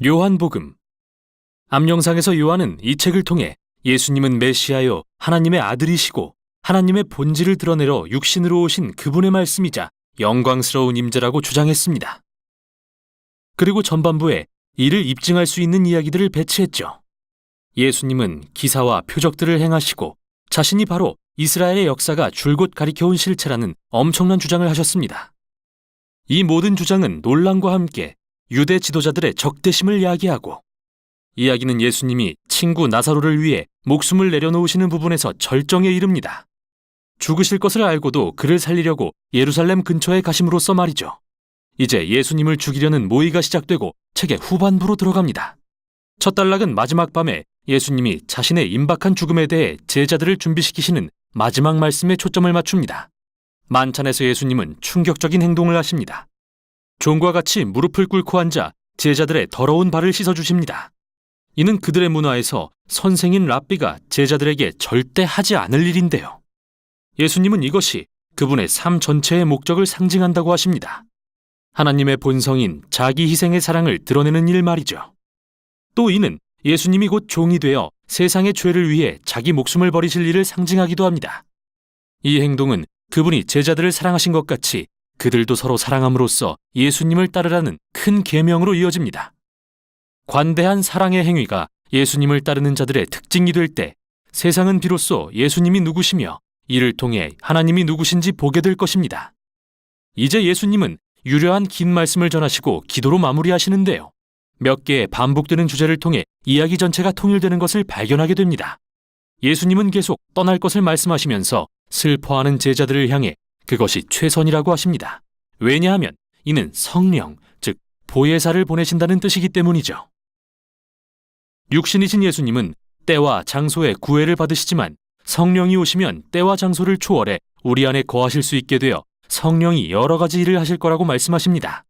요한복음. 앞영상에서 요한은 이 책을 통해 예수님은 메시아요 하나님의 아들이시고 하나님의 본질을 드러내러 육신으로 오신 그분의 말씀이자 영광스러운 임재라고 주장했습니다. 그리고 전반부에 이를 입증할 수 있는 이야기들을 배치했죠. 예수님은 기사와 표적들을 행하시고 자신이 바로 이스라엘의 역사가 줄곧 가리켜온 실체라는 엄청난 주장을 하셨습니다. 이 모든 주장은 논란과 함께 유대 지도자들의 적대심을 야기하고, 이야기는 예수님이 친구 나사로를 위해 목숨을 내려놓으시는 부분에서 절정에 이릅니다. 죽으실 것을 알고도 그를 살리려고 예루살렘 근처에 가심으로써 말이죠. 이제 예수님을 죽이려는 모의가 시작되고 책의 후반부로 들어갑니다. 첫 단락은 마지막 밤에 예수님이 자신의 임박한 죽음에 대해 제자들을 준비시키시는 마지막 말씀에 초점을 맞춥니다. 만찬에서 예수님은 충격적인 행동을 하십니다. 종과 같이 무릎을 꿇고 앉아 제자들의 더러운 발을 씻어주십니다. 이는 그들의 문화에서 선생인 랍비가 제자들에게 절대 하지 않을 일인데요. 예수님은 이것이 그분의 삶 전체의 목적을 상징한다고 하십니다. 하나님의 본성인 자기 희생의 사랑을 드러내는 일 말이죠. 또 이는 예수님이 곧 종이 되어 세상의 죄를 위해 자기 목숨을 버리실 일을 상징하기도 합니다. 이 행동은 그분이 제자들을 사랑하신 것 같이 그들도 서로 사랑함으로써 예수님을 따르라는 큰 계명으로 이어집니다. 관대한 사랑의 행위가 예수님을 따르는 자들의 특징이 될 때 세상은 비로소 예수님이 누구시며 이를 통해 하나님이 누구신지 보게 될 것입니다. 이제 예수님은 유려한 긴 말씀을 전하시고 기도로 마무리하시는데요. 몇 개의 반복되는 주제를 통해 이야기 전체가 통일되는 것을 발견하게 됩니다. 예수님은 계속 떠날 것을 말씀하시면서 슬퍼하는 제자들을 향해 그것이 최선이라고 하십니다. 왜냐하면 이는 성령, 즉 보혜사를 보내신다는 뜻이기 때문이죠. 육신이신 예수님은 때와 장소에 구애를 받으시지만 성령이 오시면 때와 장소를 초월해 우리 안에 거하실 수 있게 되어 성령이 여러 가지 일을 하실 거라고 말씀하십니다.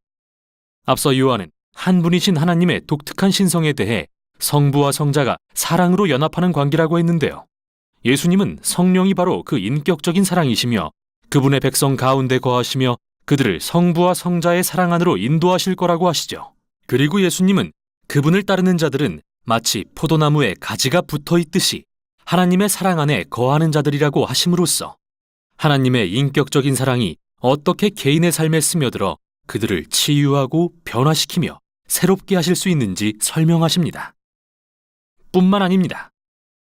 앞서 요한은 한 분이신 하나님의 독특한 신성에 대해 성부와 성자가 사랑으로 연합하는 관계라고 했는데요. 예수님은 성령이 바로 그 인격적인 사랑이시며 그분의 백성 가운데 거하시며 그들을 성부와 성자의 사랑 안으로 인도하실 거라고 하시죠. 그리고 예수님은 그분을 따르는 자들은 마치 포도나무에 가지가 붙어 있듯이 하나님의 사랑 안에 거하는 자들이라고 하심으로써 하나님의 인격적인 사랑이 어떻게 개인의 삶에 스며들어 그들을 치유하고 변화시키며 새롭게 하실 수 있는지 설명하십니다. 뿐만 아닙니다.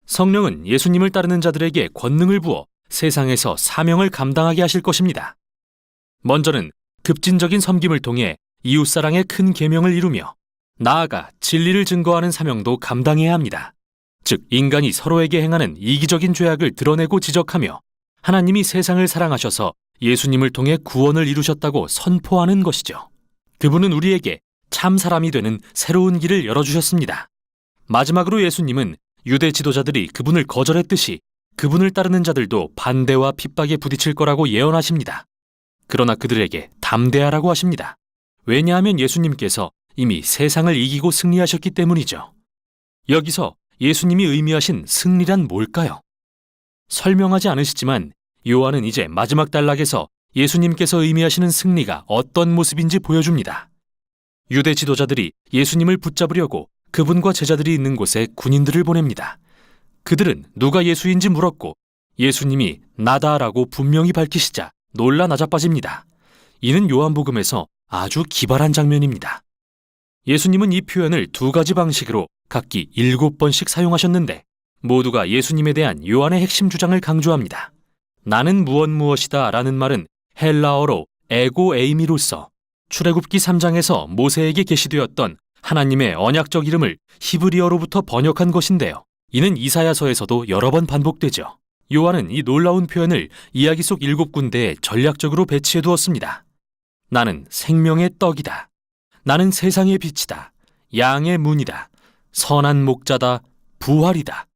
성령은 예수님을 따르는 자들에게 권능을 부어 세상에서 사명을 감당하게 하실 것입니다. 먼저는 급진적인 섬김을 통해 이웃사랑의 큰 계명을 이루며 나아가 진리를 증거하는 사명도 감당해야 합니다. 즉 인간이 서로에게 행하는 이기적인 죄악을 드러내고 지적하며 하나님이 세상을 사랑하셔서 예수님을 통해 구원을 이루셨다고 선포하는 것이죠. 그분은 우리에게 참 사람이 되는 새로운 길을 열어주셨습니다. 마지막으로 예수님은 유대 지도자들이 그분을 거절했듯이 그분을 따르는 자들도 반대와 핍박에 부딪힐 거라고 예언하십니다. 그러나 그들에게 담대하라고 하십니다. 왜냐하면 예수님께서 이미 세상을 이기고 승리하셨기 때문이죠. 여기서 예수님이 의미하신 승리란 뭘까요? 설명하지 않으시지만 요한은 이제 마지막 단락에서 예수님께서 의미하시는 승리가 어떤 모습인지 보여줍니다. 유대 지도자들이 예수님을 붙잡으려고 그분과 제자들이 있는 곳에 군인들을 보냅니다. 그들은 누가 예수인지 물었고 예수님이 나다라고 분명히 밝히시자 놀라 나자빠집니다. 이는 요한복음에서 아주 기발한 장면입니다. 예수님은 이 표현을 두 가지 방식으로 각기 7번씩 사용하셨는데 모두가 예수님에 대한 요한의 핵심 주장을 강조합니다. 나는 무엇이다 라는 말은 헬라어로 에고 에이미로서 출애굽기 3장에서 모세에게 계시되었던 하나님의 언약적 이름을 히브리어로부터 번역한 것인데요. 이는 이사야서에서도 여러 번 반복되죠. 요한은 이 놀라운 표현을 이야기 속 7군데에 전략적으로 배치해 두었습니다. 나는 생명의 떡이다. 나는 세상의 빛이다. 양의 문이다. 선한 목자다. 부활이다.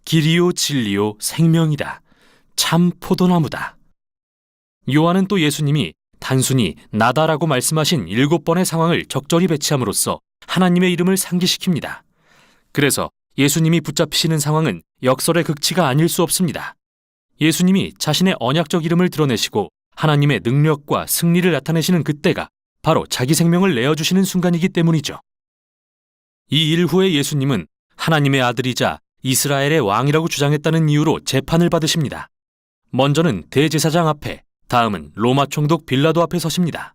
길이요 진리요 생명이다. 참 포도나무다. 요한은 또 예수님이 단순히 나다라고 말씀하신 7번의 상황을 적절히 배치함으로써 하나님의 이름을 상기시킵니다. 그래서 예수님이 붙잡히시는 상황은 역설의 극치가 아닐 수 없습니다. 예수님이 자신의 언약적 이름을 드러내시고 하나님의 능력과 승리를 나타내시는 그때가 바로 자기 생명을 내어주시는 순간이기 때문이죠. 이 일 후에 예수님은 하나님의 아들이자 이스라엘의 왕이라고 주장했다는 이유로 재판을 받으십니다. 먼저는 대제사장 앞에, 다음은 로마 총독 빌라도 앞에 서십니다.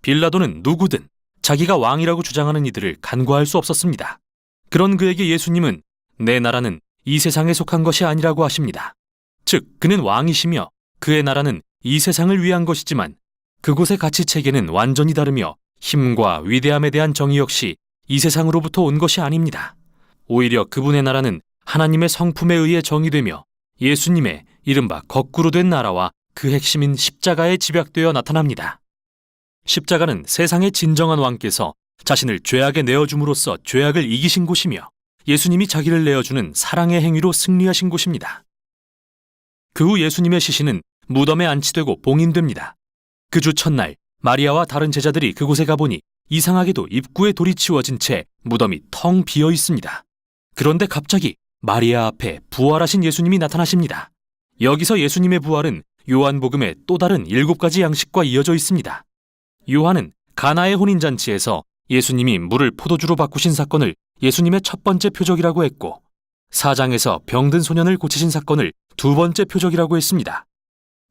빌라도는 누구든 자기가 왕이라고 주장하는 이들을 간과할 수 없었습니다. 그런 그에게 예수님은 내 나라는 이 세상에 속한 것이 아니라고 하십니다. 즉, 그는 왕이시며 그의 나라는 이 세상을 위한 것이지만 그곳의 가치 체계는 완전히 다르며 힘과 위대함에 대한 정의 역시 이 세상으로부터 온 것이 아닙니다. 오히려 그분의 나라는 하나님의 성품에 의해 정의되며 예수님의 이른바 거꾸로 된 나라와 그 핵심인 십자가에 집약되어 나타납니다. 십자가는 세상의 진정한 왕께서 자신을 죄악에 내어줌으로써 죄악을 이기신 곳이며 예수님이 자기를 내어주는 사랑의 행위로 승리하신 곳입니다. 그 후 예수님의 시신은 무덤에 안치되고 봉인됩니다. 그 주 첫날 마리아와 다른 제자들이 그곳에 가보니 이상하게도 입구에 돌이 치워진 채 무덤이 텅 비어 있습니다. 그런데 갑자기 마리아 앞에 부활하신 예수님이 나타나십니다. 여기서 예수님의 부활은 요한복음의 또 다른 7가지 양식과 이어져 있습니다. 요한은 가나의 혼인잔치에서 예수님이 물을 포도주로 바꾸신 사건을 예수님의 첫 번째 표적이라고 했고, 4장에서 병든 소년을 고치신 사건을 두 번째 표적이라고 했습니다.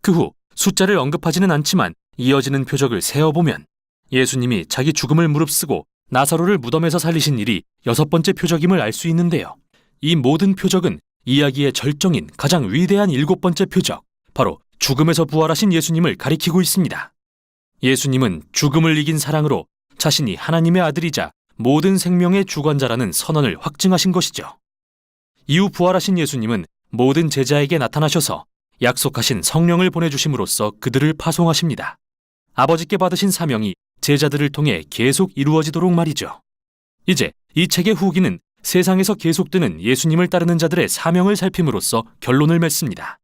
그 후 숫자를 언급하지는 않지만 이어지는 표적을 세어보면 예수님이 자기 죽음을 무릅쓰고 나사로를 무덤에서 살리신 일이 6번째 표적임을 알 수 있는데요. 이 모든 표적은 이야기의 절정인 가장 위대한 7번째 표적, 바로 죽음에서 부활하신 예수님을 가리키고 있습니다. 예수님은 죽음을 이긴 사랑으로 자신이 하나님의 아들이자 모든 생명의 주관자라는 선언을 확증하신 것이죠. 이후 부활하신 예수님은 모든 제자에게 나타나셔서 약속하신 성령을 보내주심으로써 그들을 파송하십니다. 아버지께 받으신 사명이 제자들을 통해 계속 이루어지도록 말이죠. 이제 이 책의 후기는 세상에서 계속되는 예수님을 따르는 자들의 사명을 살핌으로써 결론을 맺습니다.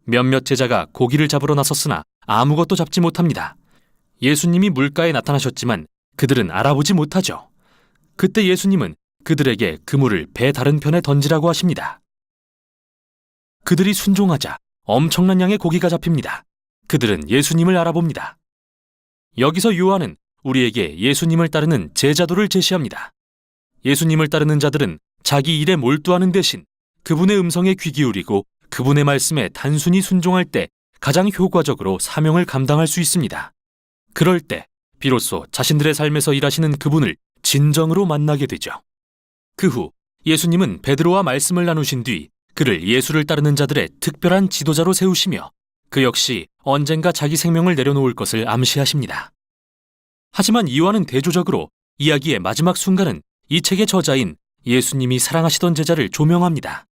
몇몇 제자가 고기를 잡으러 나섰으나 아무것도 잡지 못합니다. 예수님이 물가에 나타나셨지만 그들은 알아보지 못하죠. 그때 예수님은 그들에게 그물을 배 다른 편에 던지라고 하십니다. 그들이 순종하자 엄청난 양의 고기가 잡힙니다. 그들은 예수님을 알아봅니다. 여기서 요한은 우리에게 예수님을 따르는 제자도를 제시합니다. 예수님을 따르는 자들은 자기 일에 몰두하는 대신 그분의 음성에 귀 기울이고 그분의 말씀에 단순히 순종할 때 가장 효과적으로 사명을 감당할 수 있습니다. 그럴 때 비로소 자신들의 삶에서 일하시는 그분을 진정으로 만나게 되죠. 그 후 예수님은 베드로와 말씀을 나누신 뒤 그를 예수를 따르는 자들의 특별한 지도자로 세우시며 그 역시 언젠가 자기 생명을 내려놓을 것을 암시하십니다. 하지만 이와는 대조적으로 이야기의 마지막 순간은 이 책의 저자인 예수님이 사랑하시던 제자를 조명합니다.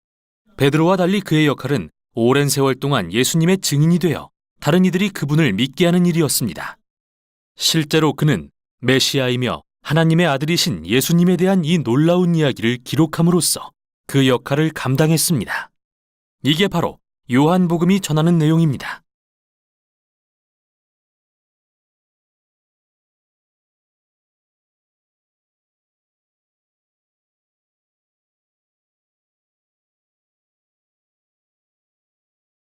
베드로와 달리 그의 역할은 오랜 세월 동안 예수님의 증인이 되어 다른 이들이 그분을 믿게 하는 일이었습니다. 실제로 그는 메시아이며 하나님의 아들이신 예수님에 대한 이 놀라운 이야기를 기록함으로써 그 역할을 감당했습니다. 이게 바로 요한복음이 전하는 내용입니다.